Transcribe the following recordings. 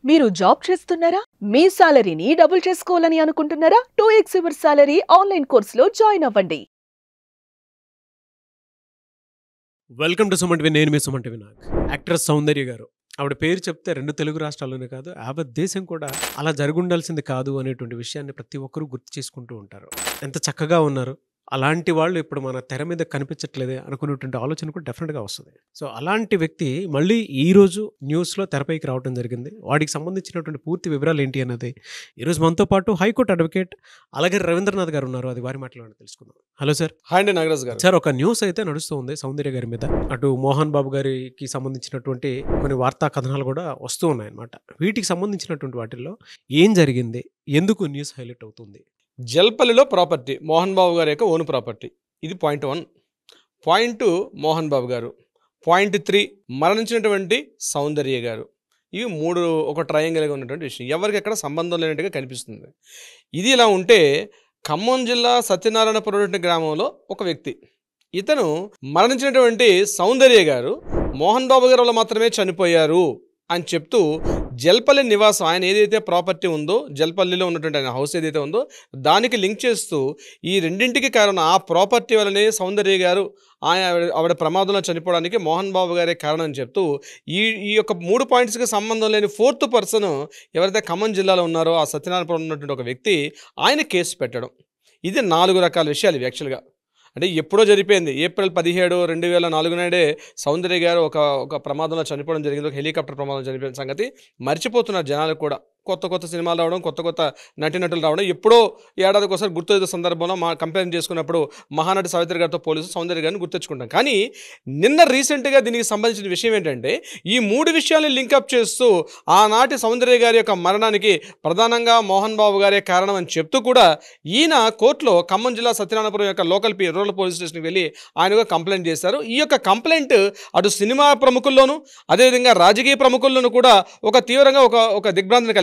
మీరు జాబ్ చేస్తున్నారా? మీ సాలరీని డబుల్ చేసుకోవాలని అనుకుంటున్నారా? 2x యువర్ సాలరీ ఆన్లైన్ కోర్సులో జాయిన్ అవ్వండి. Welcome to Suman TV. నేను మీ సుమన్ టీవీ. యాక్ట్రెస్ సౌందర్య గారు, ఆవిడ పేరు చెప్తే 2 తెలుగు రాష్ట్రాల్లోనే కాదు, యావత్ దేశం కూడా అలా జరుగుండాల్సింది కాదు అనేటువంటి విషయాన్ని ప్రతి ఒక్కరూ గుర్తు చేసుకుంటూ ఉంటారు. ఎంత చక్కగా ఉన్నారు, అలాంటి వాళ్ళు ఇప్పుడు మన తెర మీద కనిపించట్లేదే అనుకునేటువంటి ఆలోచన కూడా డెఫినెట్గా వస్తుంది. సో అలాంటి వ్యక్తి మళ్ళీ ఈరోజు న్యూస్లో తెరపైకి రావడం జరిగింది. వాడికి సంబంధించినటువంటి పూర్తి వివరాలు ఏంటి అన్నది ఈరోజు మనతో పాటు హైకోర్టు అడ్వకేట్ అలాగే రవీంద్రనాథ్ గారు ఉన్నారు. అది వారి మాటలోనే తెలుసుకుందాం. Hello sir. హాయ్ అండి నాగరాజ్ గారు. సార్, ఒక న్యూస్ అయితే నడుస్తూ ఉంది సౌందర్య గారి మీద. అటు మోహన్ బాబు గారికి సంబంధించినటువంటి కొన్ని వార్తా కథనాలు కూడా వస్తూ ఉన్నాయన్నమాట. వీటికి సంబంధించినటువంటి వాటిల్లో ఏం జరిగింది, ఎందుకు న్యూస్ హైలైట్ అవుతుంది? జల్పల్లిలో ప్రాపర్టీ మోహన్ బాబు గారి యొక్క ఓన్ ప్రాపర్టీ. ఇది పాయింట్ 1. పాయింట్ 2 మోహన్ బాబు గారు. పాయింట్ 3 మరణించినటువంటి సౌందర్య గారు. ఇవి 3 ఒక ట్రయాంగిల్గా ఉన్నటువంటి విషయం. ఎవరికి ఎక్కడ సంబంధం లేనట్టుగా కనిపిస్తుంది. ఇది ఇలా ఉంటే ఖమ్మం జిల్లా సత్యనారాయణపురం గ్రామంలో ఒక వ్యక్తి, ఇతను మరణించినటువంటి సౌందర్య గారు మోహన్ బాబు గారు వల్ల మాత్రమే చనిపోయారు అని చెప్తూ జల్పల్లి నివాసం, ఆయన ఏదైతే ప్రాపర్టీ ఉందో జల్పల్లిలో ఉన్నటువంటి ఆయన హౌస్ ఏదైతే ఉందో దానికి లింక్ చేస్తూ ఈ రెండింటికి కారణం ఆ ప్రాపర్టీ వల్లనే సౌందర్య గారు ఆవిడ ప్రమాదంలో చనిపోవడానికి మోహన్ బాబు గారే కారణం అని చెప్తూ ఈ యొక్క 3 పాయింట్స్కి సంబంధం లేని 4th పర్సన్ ఎవరైతే ఖమ్మం జిల్లాలో ఉన్నారో ఆ సత్యనారాయణపురం ఉన్నటువంటి ఒక వ్యక్తి ఆయన కేసు పెట్టడం. ఇది 4 రకాల విషయాలు ఇవి యాక్చువల్గా. అంటే ఎప్పుడో జరిపోయింది. ఏప్రిల్ 17, 2004 నాడే సౌందర్య గారు ఒక ప్రమాదంలో చనిపోవడం జరిగింది. ఒక హెలికాప్టర్ ప్రమాదంలో చనిపోయిన సంగతి మర్చిపోతున్నారు జనాలు కూడా. కొత్త సినిమాలు రావడం, కొత్త నటీనటులు రావడం, ఎప్పుడో ఏడాదికి ఒకసారి గుర్తు సందర్భంలో కంపేర్ చేసుకున్నప్పుడు మహానటి సావిత్రి గారితో పోలీసు సౌందర్య గారిని గుర్తెచ్చుకుంటాం. కానీ నిన్న రీసెంట్గా దీనికి సంబంధించిన విషయం ఏంటంటే ఈ 3 విషయాలను లింకప్ చేస్తూ ఆనాటి సౌందర్య గారి యొక్క మరణానికి ప్రధానంగా మోహన్ బాబు గారే కారణం అని చెప్తూ కూడా ఈయన కోర్టులో ఖమ్మం జిల్లా సత్యనారాయణపురం యొక్క రూరల్ పోలీస్ స్టేషన్కి వెళ్ళి ఆయనగా కంప్లైంట్ చేశారు. ఈ యొక్క కంప్లైంట్ అటు సినిమా ప్రముఖుల్లోనూ అదేవిధంగా రాజకీయ ప్రముఖుల్లోనూ కూడా ఒక తీవ్రంగా ఒక దిగ్భ్రాంతిని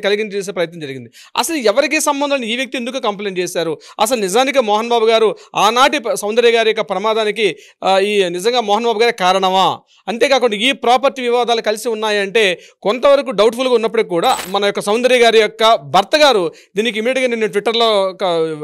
కలిగించేసే ప్రయత్నం జరిగింది. అసలు ఎవరికి సంబంధం ఈ వ్యక్తి ఎందుకు కంప్లైంట్ చేశారు? అసలు నిజానికి మోహన్ బాబు గారు ఆనాటి సౌందర్య గారి యొక్క ప్రమాదానికి ఈ నిజంగా మోహన్ బాబు గారి కారణమా? అంతేకాకుండా ఈ ప్రాపర్టీ వివాదాలు కలిసి ఉన్నాయంటే కొంతవరకు డౌట్ఫుల్గా ఉన్నప్పటికీ కూడా మన యొక్క సౌందర్య గారి యొక్క భర్త గారు దీనికి ఇమీడియట్గా నేను ట్విట్టర్లో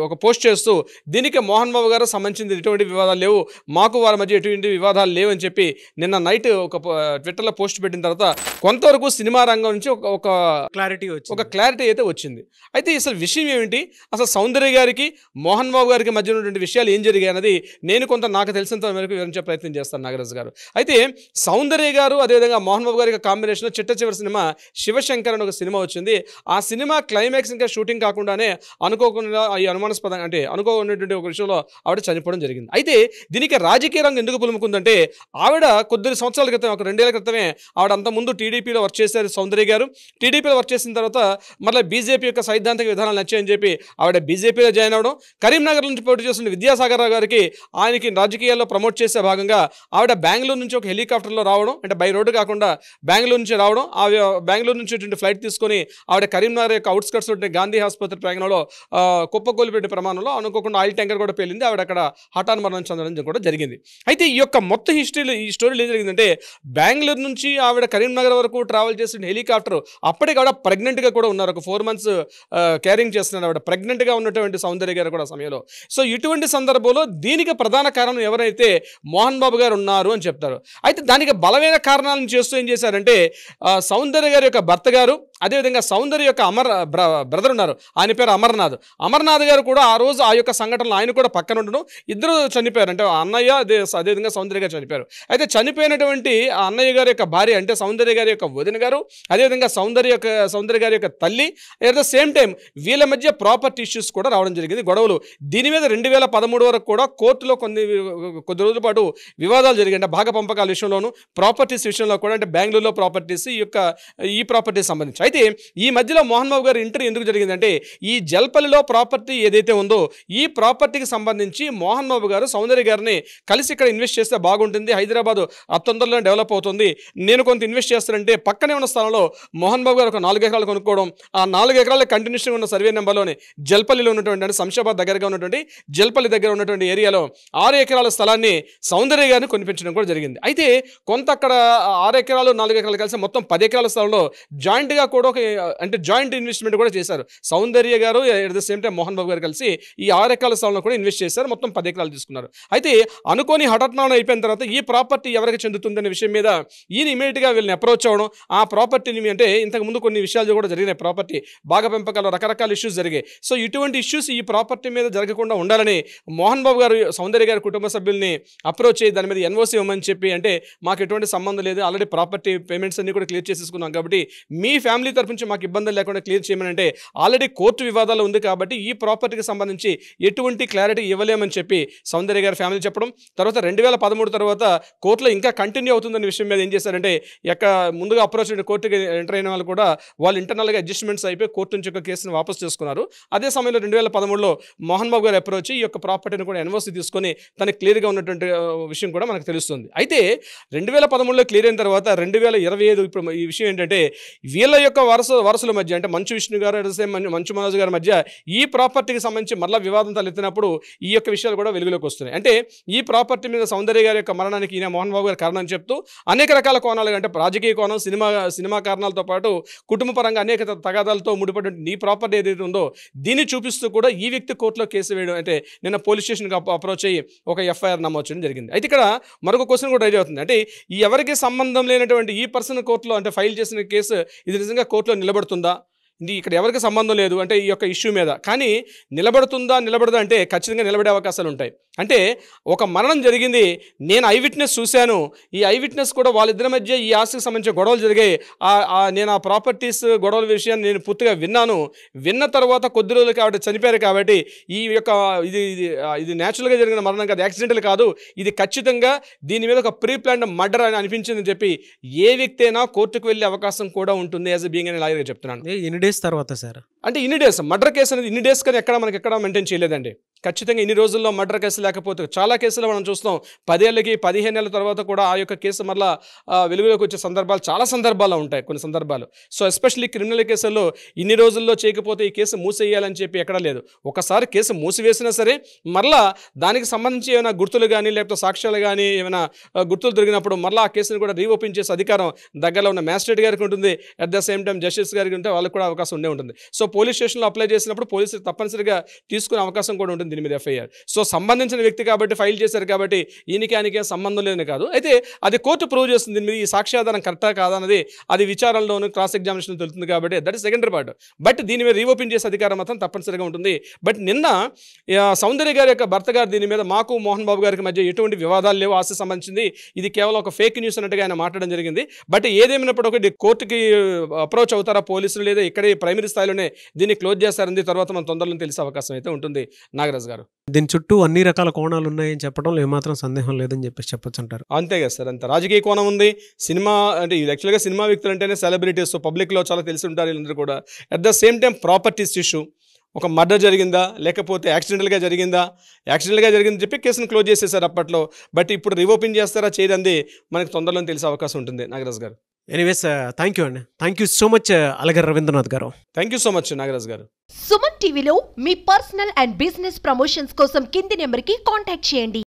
ఒక పోస్ట్ చేస్తూ దీనికి మోహన్ బాబు గారు సంబంధించింది ఎటువంటి వివాదాలు లేవు, మాకు వారి మధ్య ఎటువంటి వివాదాలు లేవు అని చెప్పి నిన్న నైట్ ఒక ట్విట్టర్లో పోస్ట్ పెట్టిన తర్వాత కొంతవరకు సినిమా రంగం నుంచి ఒక క్లారిటీ అయితే వచ్చింది. అయితే అసలు విషయం ఏమిటి, అసలు సౌందర్య గారికి మోహన్ బాబు గారికి మధ్య ఉన్నటువంటి విషయాలు ఏం జరిగాయి అన్నది నేను నాకు తెలిసినంత మేరకు వివరించే ప్రయత్నం చేస్తాను నాగరాజు గారు. అయితే సౌందర్య గారు అదేవిధంగా మోహన్ బాబు గారి కాంబినేషన్లో చిట్ట చివరి సినిమా శివశంకర్ అని ఒక సినిమా వచ్చింది. ఆ సినిమా క్లైమాక్స్ ఇంకా షూటింగ్ కాకుండానే అనుకోకుండా ఈ అనుమానాస్పదంగా అనుకోకున్నటువంటి ఒక విషయంలో ఆవిడ చనిపోవడం జరిగింది. అయితే దీనికి రాజకీయ రంగం ఎందుకు పులుముకుందంటే ఆవిడ కొద్ది సంవత్సరాల క్రితం, ఒక 2 ఏళ్ల క్రితమే ఆవిడ అంతకుముందు టీడీపీలో వర్క్ చేశారు. సౌందర్య గారు టీడీపీలో వర్క్ చేసిన తర్వాత మళ్ళీ బీజేపీ యొక్క సైద్ధాంతిక విధానాలు నచ్చాయని చెప్పి ఆవిడ బీజేపీలో జాయిన్ అవ్వడం, కరీంనగర్ నుంచి పోటీ చేస్తున్న విద్యాసాగర్ రావు గారికి ఆయనకి రాజకీయాల్లో ప్రమోట్ చేసే భాగంగా ఆవిడ బెంగళూరు నుంచి ఒక హెలికాప్టర్లో రావడం, అంటే బై రోడ్డు కాకుండా బెంగళూరు నుంచి రావడం, బెంగళూరు నుంచి ఫ్లైట్ తీసుకొని ఆవిడ కరీంనగర్ యొక్క అవుట్స్కట్స్ గాంధీ ఆసుపత్రి ప్రాంగణంలో కుప్పకూలిపెట్టే ప్రమాణంలో అనుకోకుండా ఆయిల్ ట్యాంకర్ కూడా పేలింది. ఆవిడ అక్కడ హఠాన్ మరణం చెందడం కూడా జరిగింది. అయితే ఈ యొక్క మొత్తం ఈ స్టోరీలో ఏం జరిగిందంటే బెంగళూరు నుంచి ఆవిడ కరీంనగర్ వరకు ట్రావెల్ చేసిన హెలికాప్టర్ అప్పటికి ఆవిడ ప్రెగ్నెంట్గా కూడా ఉన్నారు. ఒక 4 months క్యారింగ్ చేస్తున్నారు ఆవిడ, ప్రెగ్నెంట్గా ఉన్నటువంటి సౌందర్య గారు కూడా సమయంలో. సో ఇటువంటి సందర్భంలో దీనికి ప్రధాన కారణం ఎవరైతే మోహన్ బాబు గారు ఉన్నారు అని చెప్తారు. అయితే దానికి బలమైన కారణాలను చేస్తూ ఏం చేశారంటే సౌందర్య గారి యొక్క భర్త గారు, అదేవిధంగా సౌందర్య యొక్క బ్రదర్ ఉన్నారు, ఆయన పేరు అమర్నాథ్ గారు కూడా ఆ రోజు ఆ యొక్క సంఘటనలో ఆయన కూడా పక్కన ఉండడం, ఇద్దరు చనిపోయారు. అంటే అన్నయ్య అదేవిధంగా సౌందర్య గారు చనిపోయారు. అయితే చనిపోయినటువంటి అన్నయ్య గారి యొక్క భార్య అంటే సౌందర్య గారి యొక్క వదిన గారు, అదేవిధంగా సౌందర్య గారి యొక్క తల్లి, అట్ ద సేమ్ టైం వీళ్ళ మధ్య ప్రాపర్టీ ఇష్యూస్ కూడా రావడం జరిగింది, గొడవలు. దీని మీద 2013 వరకు కూడా కోర్టులో కొద్ది రోజుల పాటు వివాదాలు జరిగాయి. భాగ పంపకాల విషయంలోనూ ప్రాపర్టీస్ విషయంలో కూడా, అంటే బెంగళూరులో ప్రాపర్టీస్ ఈ ప్రాపర్టీస్ సంబంధించి. అయితే ఈ మధ్యలో మోహన్ బాబు గారు ఎంట్రీ ఎందుకు జరిగిందంటే ఈ జల్పల్లిలో ప్రాపర్టీ ఏదైతే ఉందో ఈ ప్రాపర్టీకి సంబంధించి మోహన్ బాబు గారు సౌందర్య గారిని కలిసి ఇక్కడ ఇన్వెస్ట్ చేస్తే బాగుంటుంది, హైదరాబాద్ తొందరలో డెవలప్ అవుతుంది, నేను కొంత ఇన్వెస్ట్ చేస్తానంటే పక్కనే ఉన్న స్థలంలో మోహన్ బాబు గారు ఒక 4 ఎకరాలు కొనుక్కోవడం, ఆ 4 ఎకరాల కంటిన్యూషన్ ఉన్న సర్వే నెంబర్లోని జల్పల్లిలో ఉన్నటువంటి అంటే శంషాబాద్ దగ్గరగా ఉన్నటువంటి జల్పల్లి దగ్గర ఉన్నటువంటి ఏరియాలో 6 ఎకరాల స్థలాన్ని సౌందర్య గారిని కొనిపించడం కూడా జరిగింది. అయితే కొంత అక్కడ 6 ఎకరాలు 4 ఎకరాలు కలిసి మొత్తం 10 ఎకరాల స్థలంలో జాయింట్గా కూడా ఒక అంటే జాయింట్ ఇన్వెస్ట్మెంట్ కూడా చేశారు. Soundarya garu at the same time Mohan Babu garu కలిసి ఈ 6 ఎకరాల స్థలంలో కూడా ఇన్వెస్ట్ చేశారు. మొత్తం 10 ఎకరాలు తీసుకున్నారు. అయితే అనుకోని హఠాత్మరణం అయిపోయిన తర్వాత ఈ ప్రాపర్టీ ఎవరికి చెందుతుందనే విషయం మీద ఈయన ఇమీడియట్గా వీళ్ళని అప్రోచ్ అవ్వడం, ఆ ప్రాపర్టీని అంటే ఇంతకుముందు కొన్ని విషయాలు కూడా జరిగినాయి. ప్రాపర్టీ బాగా పెంపకాలు రకరకాల ఇష్యూస్ జరిగాయి. సో ఇటువంటి ఇష్యూస్ ఈ ప్రాపర్టీ మీద జరగకుండా ఉండాలని మోహన్ బాబు గారు సౌందర్య గారి కుటుంబ సభ్యుల్ని అప్రోచ్ అయ్యి దాని మీద ఎన్ఓసి ఇవ్వమని చెప్పి, అంటే మాకు ఎటువంటి సంబంధం లేదు, ఆల్రెడీ ప్రాపర్టీ పేమెంట్స్ అన్ని కూడా క్లియర్ చేసేసుకున్నాం కాబట్టి మీ ఫ్యామిలీ తరఫు నుంచి మాకు ఇబ్బందులు లేకుండా క్లియర్ చేయమని, అంటే ఆల్రెడీ కోర్టు వివాదాలు ఉంది కాబట్టి ఈ ప్రాపర్టీకి సంబంధించి ఎటువంటి క్లారిటీ ఇవ్వలేమని చెప్పి సౌందర్య గారి ఫ్యామిలీ చెప్పడం. తర్వాత 2013 తర్వాత కోర్టులో ఇంకా కంటిన్యూ అవుతుందనే విషయం మీద ఏం చేశారంటే ముందుగా అప్రోచ్ అయిన కోర్టుకి ఎంటర్ అయిన వాళ్ళు కూడా వాళ్ళు ఇంటర్నల్గా అడ్జస్ట్మెంట్స్ అయిపోయి కోర్టు నుంచి ఒక కేసును వాపసు చేసుకున్నారు. అదే సమయంలో 2013లో మోహన్ బాబు గారు అప్రోచ్ ఈ యొక్క ప్రాపర్టీని కూడా ఎన్ఓసి తీసుకొని తనకి క్లియర్గా ఉన్నటువంటి విషయం కూడా మనకు తెలుస్తుంది. అయితే 2013లో క్లియర్ అయిన తర్వాత 2025 ఇప్పుడు ఈ విషయం ఏంటంటే వీళ్ళ యొక్క వరుసల మధ్య అంటే మంచు విష్ణు గారు మంచు మనోజ్ గారి మధ్య ఈ ప్రాపర్టీకి సంబంధించి మళ్ళీ వివాదం తలెత్తినప్పుడు ఈ యొక్క విషయాలు కూడా వెలుగులోకి వస్తున్నాయి. అంటే ఈ ప్రాపర్టీ మీద సౌందర్య గారి యొక్క మరణానికి ఈయన మోహన్ బాబు గారి కారణం చెప్తూ అనేక రకాల కోణాలు, అంటే రాజకీయ కోణం, సినిమా కారణాలతో పాటు కుటుంబ పరంగా అనేక తగాదాలతో ముడిపడి ఈ ప్రాపర్టీ ఏదైతే ఉందో దీన్ని చూపిస్తూ కూడా ఈ వ్యక్తి కోర్టులో కేసు వేయడం, అంటే నిన్న పోలీస్ స్టేషన్కి అప్రోచ్ అయ్యి ఒక ఎఫ్ఐఆర్ నమోదు చేయడం జరిగింది. అయితే ఇక్కడ మరొక క్వశ్చన్ కూడా రైజ్ అవుతుంది. అంటే ఈ ఎవరికి సంబంధం లేనటువంటి ఈ పర్సన్ కోర్టులో అంటే ఫైల్ చేసిన కేసు ఇది నిజంగా కోర్టులో నిలబడుతుందా? ఇది ఇక్కడ ఎవరికి సంబంధం లేదు అంటే ఈ యొక్క ఇష్యూ మీద, కానీ నిలబడదా అంటే ఖచ్చితంగా నిలబడే అవకాశాలు ఉంటాయి. అంటే ఒక మరణం జరిగింది, నేను ఐ విట్నెస్ చూశాను, ఈ ఐ విట్నెస్ కూడా వాళ్ళిద్దరి మధ్య ఈ ఆస్తికి సంబంధించిన గొడవలు జరిగాయి, నేను ఆ ప్రాపర్టీస్ గొడవల విషయాన్ని నేను పూర్తిగా విన్న తర్వాత కొద్ది రోజులు కాబట్టి చనిపోయారు కాబట్టి ఈ యొక్క ఇది న్యాచురల్గా జరిగిన మరణం కాదు, యాక్సిడెంటల్ కాదు, ఇది ఖచ్చితంగా దీని మీద ఒక ప్రీ ప్లాన్డ్ మర్డర్ అని అనిపించిందని చెప్పి ఏ వ్యక్తి అయినా కోర్టుకు వెళ్ళే అవకాశం కూడా ఉంటుంది. యాజ్ ఎ బీయింగ్ అని లాయర్గా చెప్తున్నాను. ఎన్ని డేస్ తర్వాత సార్ అంటే ఇన్ని డేస్ మర్డర్ కేసు అనేది ఇన్ని డేస్ కానీ మనకి ఎక్కడ మెయింటైన్ చేయలేదండి. ఖచ్చితంగా ఇన్ని రోజుల్లో మర్డర్ కేసు లేకపోతే చాలా కేసులు మనం చూస్తాం 10 ఏళ్ళకి 15 ఏళ్ళ తర్వాత కూడా ఆ యొక్క కేసు మళ్ళీ వెలుగులోకి వచ్చే సందర్భాలు చాలా సందర్భాల్లో ఉంటాయి. కొన్ని సందర్భాలు సో ఎస్పెషల్లీ క్రిమినల్ కేసుల్లో ఇన్ని రోజుల్లో చేయకపోతే ఈ కేసు మూసేయాలని చెప్పి ఎక్కడా లేదు. ఒకసారి కేసు మూసివేసినా సరే మళ్ళా దానికి సంబంధించి ఏమైనా గుర్తులు కానీ లేకపోతే సాక్ష్యాలు కానీ ఏమైనా గుర్తులు దొరికినప్పుడు మళ్ళీ ఆ కేసును కూడా రీఓపెన్ చేసే అధికారం దగ్గరలో ఉన్న మ్యాజిస్ట్రేట్ గారికి ఉంటుంది. At the same time justice గారికి ఉంటే వాళ్ళకి కూడా అవకాశం ఉండే ఉంటుంది. సో పోలీస్ స్టేషన్లో అప్లై చేసినప్పుడు పోలీసులు తప్పనిసరిగా తీసుకునే అవకాశం కూడా ఉంటుంది దీని మీద ఎఫ్ఐఆర్. సో సంబంధించిన వ్యక్తి కాబట్టి ఫైల్ చేశారు కాబట్టి ఆయనకే సంబంధం లేదని కాదు. అయితే అది కోర్టు ప్రూవ్ చేస్తుంది దీని మీద ఈ సాక్ష్యాధారం కరెక్టా కాదా అన్నది అది విచారణలోను క్రాస్ ఎగ్జామినేషన్ తెలుస్తుంది కాబట్టి that is secondary part. But దీని మీద రీఓపెన్ చేసే అధికారం మాత్రం తప్పనిసరిగా ఉంటుంది. బట్ నిన్న సౌందర్య గారి యొక్క భర్త గారు దీని మీద మాకు మోహన్ బాబు గారికి మధ్య ఎటువంటి వివాదాలు లేవు, ఆస్తి సంబంధించింది ఇది కేవలం ఒక ఫేక్ న్యూస్ అన్నట్టుగా ఆయన మాట్లాడడం జరిగింది. బట్ ఏదేమైనప్పుడు ఒకటి కోర్టుకి అప్రోచ్ అవుతారా పోలీసులు లేదా ఇక్కడే ప్రైమరీ స్థాయిలోనే దీన్ని క్లోజ్ చేస్తారని తర్వాత మన తొందరలో తెలిసే అవకాశం అయితే ఉంటుంది. నాగరాజ్ గారు దీని చుట్టూ అన్ని రకాల కోణాలు ఉన్నాయని చెప్పడంలో ఏమాత్రం సందేహం లేదని చెప్పొచ్చు అంటారు. అంతే కదా సార్, అంత రాజకీయ కోణం ఉంది. సినిమా అంటే యాక్చువల్గా సినిమా వ్యక్తులు అంటేనే సెలబ్రిటీస్, పబ్లిక్లో చాలా తెలిసి ఉంటారు వీళ్ళందరూ కూడా. At the same time properties issue, ఒక మర్డర్ జరిగిందా లేకపోతే యాక్సిడెంటల్గా జరిగిందని చెప్పి కేసును క్లోజ్ చేసేసారు అప్పట్లో. బట్ ఇప్పుడు రీఓపెన్ చేస్తారా చేయదండి మనకి తొందరలో తెలిసే అవకాశం ఉంటుంది. Nagaraj garu anyways thank you అండి. Thank you so much Alagar Ravindranath garu. Thank you so much Nagaraj garu. Suman టీవీలో మీ పర్సనల్ అండ్ బిజినెస్ ప్రమోషన్స్ కోసం కింది నెంబర్కి కాంటాక్ట్ చేయండి.